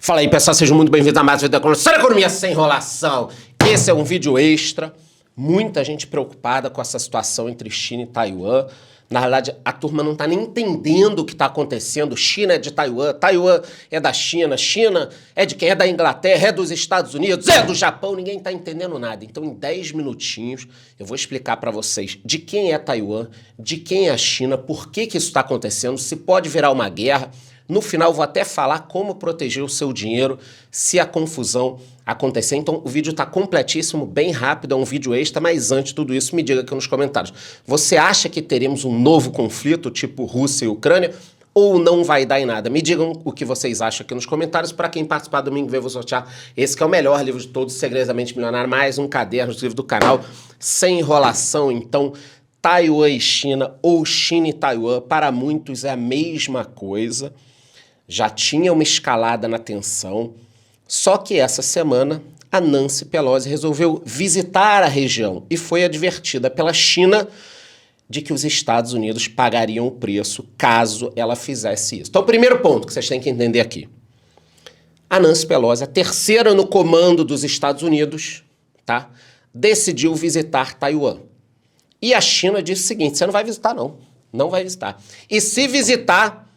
Fala aí, pessoal, sejam muito bem-vindos a mais um vídeo da Economia Sem Enrolação. Esse é um vídeo extra, muita gente preocupada com essa situação entre China e Taiwan. Na verdade, a turma não está nem entendendo o que está acontecendo. China é de Taiwan, Taiwan é da China, China é de quem? É da Inglaterra, é dos Estados Unidos, é do Japão, ninguém está entendendo nada. Então, em 10 minutinhos, eu vou explicar para vocês de quem é Taiwan, de quem é a China, por que isso está acontecendo, se pode virar uma guerra. No final, vou até falar como proteger o seu dinheiro se a confusão acontecer. Então, o vídeo está completíssimo, bem rápido, é um vídeo extra, mas antes de tudo isso, me diga aqui nos comentários. Você acha que teremos um novo conflito, tipo Rússia e Ucrânia, ou não vai dar em nada? Me digam o que vocês acham aqui nos comentários. Para quem participar domingo, eu vou sortear esse que é o melhor livro de todos, Segredos da Mente Milionária, mais um caderno de livro do canal, sem enrolação. Então, Taiwan e China, ou China e Taiwan, para muitos é a mesma coisa. Já tinha uma escalada na tensão, só que essa semana a Nancy Pelosi resolveu visitar a região e foi advertida pela China de que os Estados Unidos pagariam o preço caso ela fizesse isso. Então, o primeiro ponto que vocês têm que entender aqui. A Nancy Pelosi, a terceira no comando dos Estados Unidos, tá, decidiu visitar Taiwan. E a China disse o seguinte: você não vai visitar não, não vai visitar. E se visitar,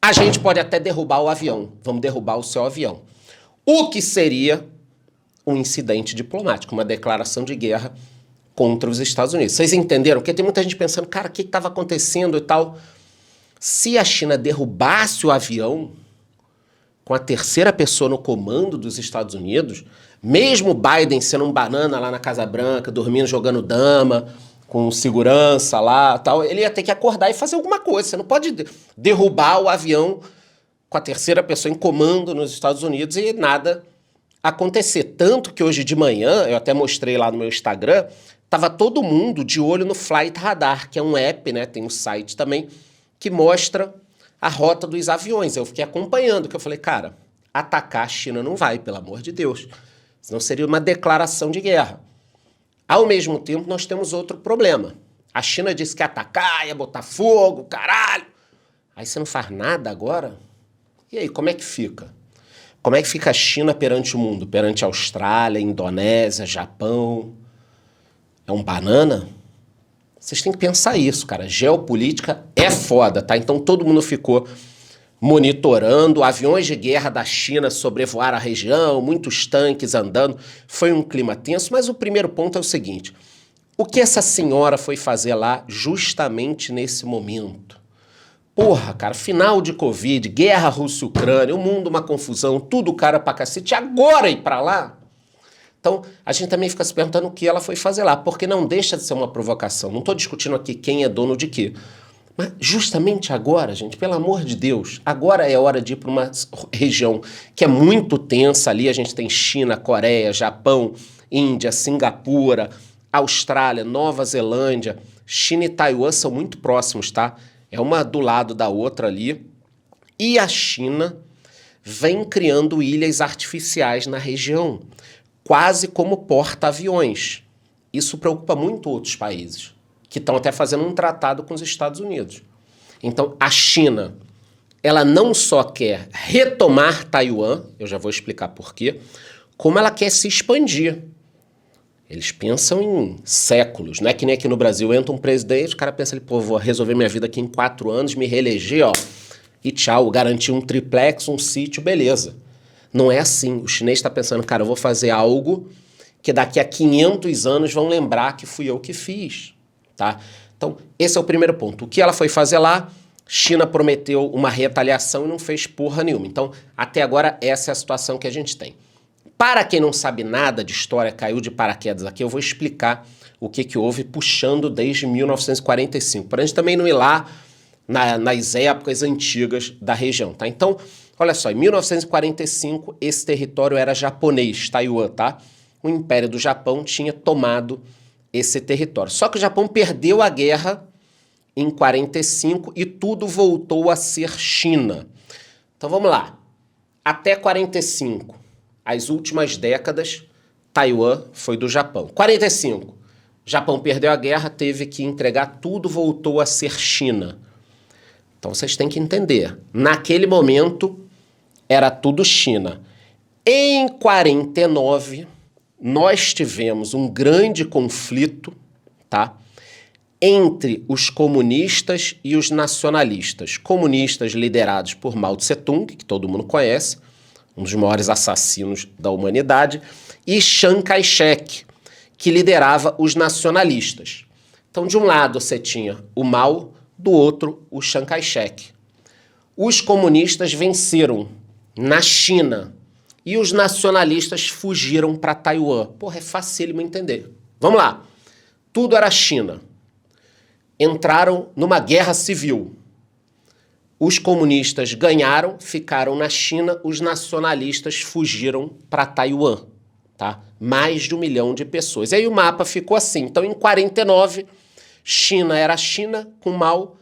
a gente pode até derrubar o avião. Vamos derrubar o seu avião. O que seria um incidente diplomático, uma declaração de guerra contra os Estados Unidos. Vocês entenderam? Porque tem muita gente pensando, cara, o que estava acontecendo e tal. Se a China derrubasse o avião, com a terceira pessoa no comando dos Estados Unidos, mesmo Biden sendo um banana lá na Casa Branca, dormindo, jogando dama, com segurança lá, tal, ele ia ter que acordar e fazer alguma coisa. Você não pode derrubar o avião com a terceira pessoa em comando nos Estados Unidos e nada acontecer. Tanto que hoje de manhã, eu até mostrei lá no meu Instagram, tava todo mundo de olho no Flight Radar, que é um app, né, tem um site também, que mostra a rota dos aviões. Eu fiquei acompanhando, que eu falei, cara, atacar a China não vai, pelo amor de Deus. Senão seria uma declaração de guerra. Ao mesmo tempo, nós temos outro problema. A China disse que ia atacar, ia botar fogo, caralho. Aí você não faz nada agora? E aí, como é que fica? Como é que fica a China perante o mundo? Perante a Austrália, Indonésia, Japão? É um banana? Vocês têm que pensar isso, cara. Geopolítica é foda, tá? Então todo mundo ficou monitorando, aviões de guerra da China sobrevoaram a região, muitos tanques andando, foi um clima tenso, mas o primeiro ponto é o seguinte: o que essa senhora foi fazer lá justamente nesse momento? Porra, cara, final de Covid, guerra Rússia-Ucrânia, o mundo uma confusão, tudo cara pra cacete, agora ir pra lá? Então, a gente também fica se perguntando o que ela foi fazer lá, porque não deixa de ser uma provocação. Não tô discutindo aqui quem é dono de quê. Mas justamente agora, gente, pelo amor de Deus, agora é hora de ir para uma região que é muito tensa ali. A gente tem China, Coreia, Japão, Índia, Singapura, Austrália, Nova Zelândia. China e Taiwan são muito próximos, tá? É uma do lado da outra ali. E a China vem criando ilhas artificiais na região, quase como porta-aviões. Isso preocupa muito outros países, que estão até fazendo um tratado com os Estados Unidos. Então, a China, ela não só quer retomar Taiwan, eu já vou explicar por quê, como ela quer se expandir. Eles pensam em séculos, não é que nem aqui no Brasil, entra um presidente, o cara pensa ali, pô, vou resolver minha vida aqui em 4 anos, me reeleger, ó, e tchau, garantir um triplex, um sítio, beleza. Não é assim, o chinês está pensando, cara, eu vou fazer algo que daqui a 500 anos vão lembrar que fui eu que fiz. Tá? Então, esse é o primeiro ponto. O que ela foi fazer lá? China prometeu uma retaliação e não fez porra nenhuma. Então, até agora, essa é a situação que a gente tem. Para quem não sabe nada de história, caiu de paraquedas aqui, eu vou explicar o que houve puxando desde 1945, para a gente também não ir lá nas épocas antigas da região. Tá? Então, olha só, em 1945, esse território era japonês, Taiwan, tá? O Império do Japão tinha tomado esse território. Só que o Japão perdeu a guerra em 45 e tudo voltou a ser China. Então vamos lá. Até 45, as últimas décadas, Taiwan foi do Japão. 45, Japão perdeu a guerra, teve que entregar, tudo voltou a ser China. Então vocês têm que entender. Naquele momento, Era tudo China. Em 49, nós tivemos um grande conflito, tá? Entre os comunistas e os nacionalistas. Comunistas liderados por Mao Tse-tung, que todo mundo conhece, um dos maiores assassinos da humanidade, e Chiang Kai-shek, que liderava os nacionalistas. Então, de um lado você tinha o Mao, do outro o Chiang Kai-shek. Os comunistas venceram na China e os nacionalistas fugiram para Taiwan. Porra, é facílimo entender. Vamos lá. Tudo era China. Entraram numa guerra civil. Os comunistas ganharam, ficaram na China, os nacionalistas fugiram para Taiwan. Tá? Mais de 1 milhão de pessoas. E aí o mapa ficou assim. Então, em 49, China era China com Mao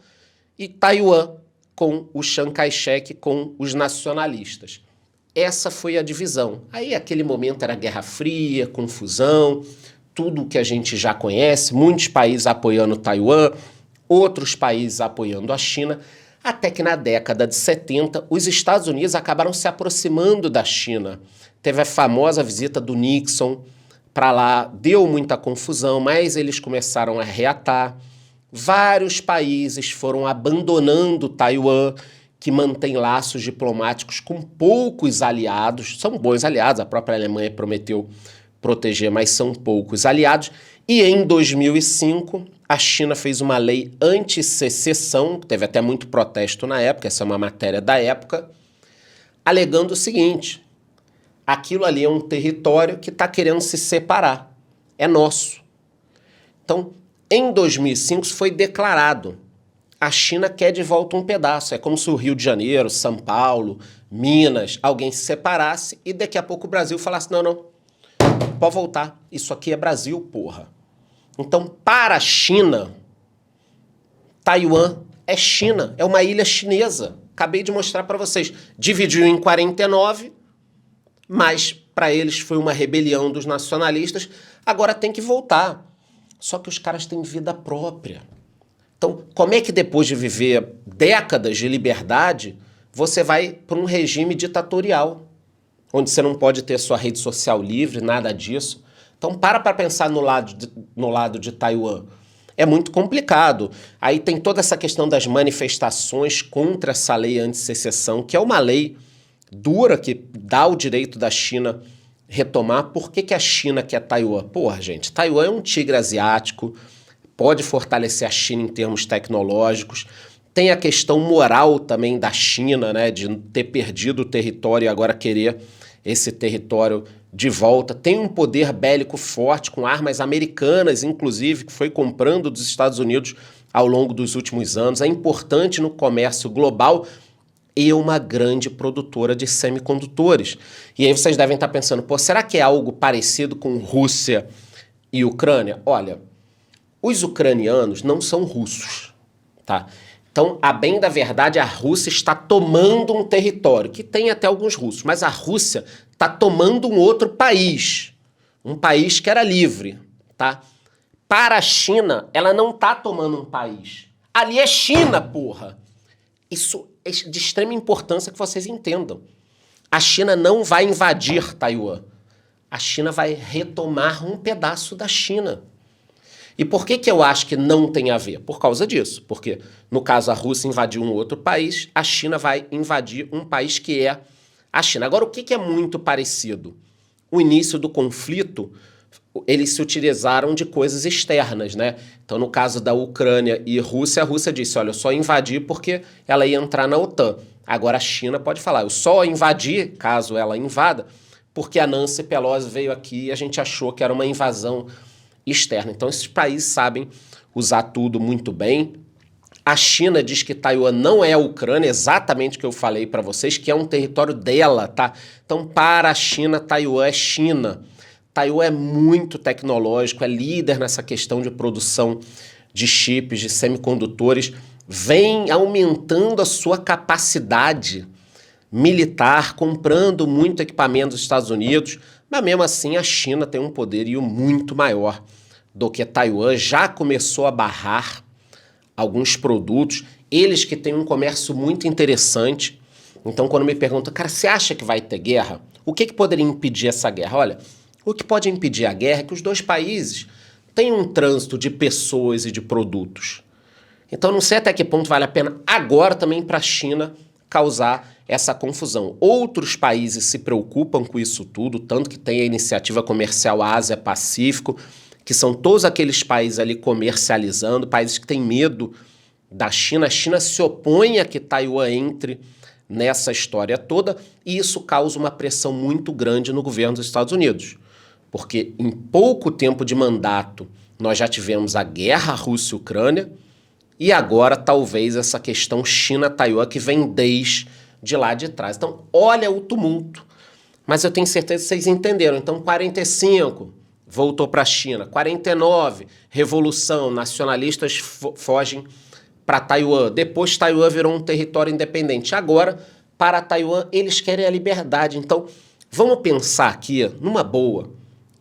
e Taiwan com o Chiang Kai-shek, com os nacionalistas. Essa foi a divisão. Aí, aquele momento era Guerra Fria, confusão, tudo que a gente já conhece, muitos países apoiando Taiwan, outros países apoiando a China, até que na década de 70, os Estados Unidos acabaram se aproximando da China. Teve a famosa visita do Nixon para lá, deu muita confusão, mas eles começaram a reatar. Vários países foram abandonando Taiwan, que mantém laços diplomáticos com poucos aliados. São bons aliados, a própria Alemanha prometeu proteger, mas são poucos aliados. E em 2005, a China fez uma lei anti-secessão, teve até muito protesto na época, essa é uma matéria da época, alegando o seguinte: aquilo ali é um território que está querendo se separar, é nosso. Então, em 2005 foi declarado, a China quer de volta um pedaço, é como se o Rio de Janeiro, São Paulo, Minas, alguém se separasse e daqui a pouco o Brasil falasse, não, pode voltar, isso aqui é Brasil, porra. Então, para a China, Taiwan é China, é uma ilha chinesa. Acabei de mostrar para vocês. Dividiu em 49, mas para eles foi uma rebelião dos nacionalistas, agora tem que voltar. Só que os caras têm vida própria. Então, como é que depois de viver décadas de liberdade, você vai para um regime ditatorial, onde você não pode ter sua rede social livre, nada disso? Então, para pensar no lado de Taiwan. É muito complicado. Aí tem toda essa questão das manifestações contra essa lei anti-secessão, que é uma lei dura que dá o direito da China retomar. Por que a China quer Taiwan? Porra, gente, Taiwan é um tigre asiático, pode fortalecer a China em termos tecnológicos. Tem a questão moral também da China, né, de ter perdido o território e agora querer esse território de volta. Tem um poder bélico forte, com armas americanas, inclusive, que foi comprando dos Estados Unidos ao longo dos últimos anos. É importante no comércio global e uma grande produtora de semicondutores. E aí vocês devem estar pensando, pô, será que é algo parecido com Rússia e Ucrânia? Olha, os ucranianos não são russos, tá? Então, a bem da verdade, a Rússia está tomando um território, que tem até alguns russos, mas a Rússia está tomando um outro país, um país que era livre, tá? Para a China, ela não está tomando um país. Ali é China, porra! Isso é de extrema importância que vocês entendam. A China não vai invadir Taiwan. A China vai retomar um pedaço da China. E por que eu acho que não tem a ver? Por causa disso. Porque, no caso, a Rússia invadiu um outro país, a China vai invadir um país que é a China. Agora, o que é muito parecido? O início do conflito, eles se utilizaram de coisas externas, né? Então, no caso da Ucrânia e Rússia, a Rússia disse, olha, eu só invadi porque ela ia entrar na OTAN. Agora a China pode falar, eu só invadi, caso ela invada, porque a Nancy Pelosi veio aqui e a gente achou que era uma invasão externa. Então, esses países sabem usar tudo muito bem. A China diz que Taiwan não é a Ucrânia, exatamente o que eu falei para vocês, que é um território dela, tá? Então, para a China, Taiwan é China. Taiwan é muito tecnológico, é líder nessa questão de produção de chips, de semicondutores, vem aumentando a sua capacidade militar, comprando muito equipamento dos Estados Unidos, mas mesmo assim a China tem um poderio muito maior do que Taiwan, já começou a barrar alguns produtos, eles que têm um comércio muito interessante, Então, quando me perguntam, cara, você acha que vai ter guerra? O que poderia impedir essa guerra? Olha, o que pode impedir a guerra é que os dois países têm um trânsito de pessoas e de produtos. Então, não sei até que ponto vale a pena agora também para a China causar essa confusão. Outros países se preocupam com isso tudo, tanto que tem a iniciativa comercial Ásia-Pacífico, que são todos aqueles países ali comercializando, países que têm medo da China. A China se opõe a que Taiwan entre nessa história toda, e isso causa uma pressão muito grande no governo dos Estados Unidos. Porque em pouco tempo de mandato, nós já tivemos a guerra Rússia-Ucrânia, e agora talvez essa questão China-Taiwan que vem desde lá de trás. Então, olha o tumulto. Mas eu tenho certeza que vocês entenderam. Então, 45, voltou para a China. 49, revolução, nacionalistas fogem para Taiwan. Depois, Taiwan virou um território independente. Agora, para Taiwan, eles querem a liberdade. Então, vamos pensar aqui, numa boa.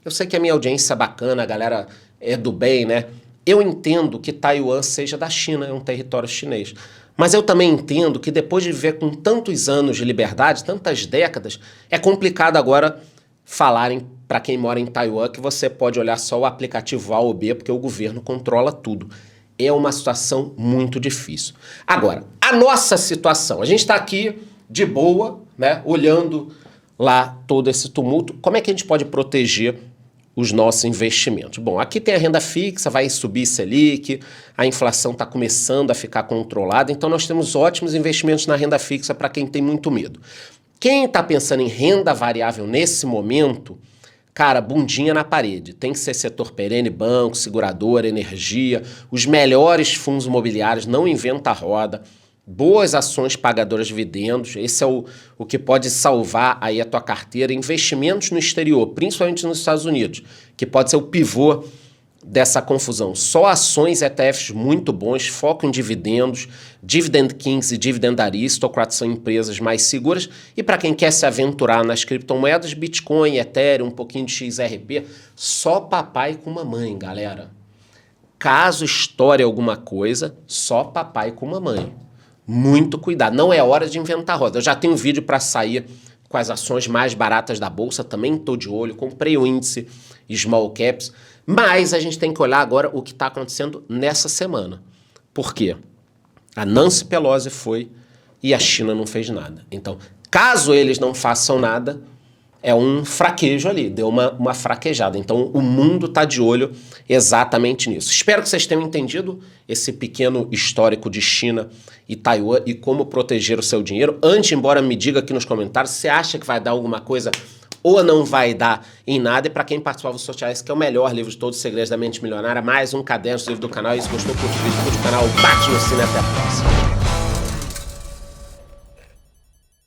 Eu sei que a minha audiência é bacana, a galera é do bem, né? Eu entendo que Taiwan seja da China, é um território chinês. Mas eu também entendo que depois de viver com tantos anos de liberdade, tantas décadas, é complicado agora falarem para quem mora em Taiwan que você pode olhar só o aplicativo A ou B, porque o governo controla tudo. É uma situação muito difícil. Agora, a nossa situação. A gente está aqui de boa, né, olhando lá todo esse tumulto. Como é que a gente pode proteger os nossos investimentos? Bom, aqui tem a renda fixa, vai subir Selic, a inflação está começando a ficar controlada, então nós temos ótimos investimentos na renda fixa para quem tem muito medo. Quem está pensando em renda variável nesse momento, cara, bundinha na parede. Tem que ser setor perene, banco, seguradora, energia, os melhores fundos imobiliários, não inventa a roda, boas ações pagadoras de dividendos, esse é o que pode salvar aí a tua carteira. Investimentos no exterior, principalmente nos Estados Unidos, que pode ser o pivô dessa confusão. Só ações ETFs muito bons, foco em dividendos, Dividend Kings e Dividend Aristocrat são empresas mais seguras. E para quem quer se aventurar nas criptomoedas, Bitcoin, Ethereum, um pouquinho de XRP, só papai com mamãe, galera. Caso estoure alguma coisa, só papai com mamãe. Muito cuidado, não é hora de inventar roda. Eu já tenho um vídeo para sair com as ações mais baratas da bolsa, também estou de olho, comprei o índice Small Caps, mas a gente tem que olhar agora o que está acontecendo nessa semana. Por quê? A Nancy Pelosi foi e a China não fez nada. Então, caso eles não façam nada, é um fraquejo ali, deu uma fraquejada. Então, o mundo está de olho exatamente nisso. Espero que vocês tenham entendido esse pequeno histórico de China e Taiwan e como proteger o seu dinheiro. Antes, embora me diga aqui nos comentários, você acha que vai dar alguma coisa ou não vai dar em nada? E para quem participar do sorteio, esse que é o melhor livro de todos os segredos da mente milionária, mais um caderno do livro do canal. E se gostou, curte o vídeo, curte o canal, bate no sino e até a próxima.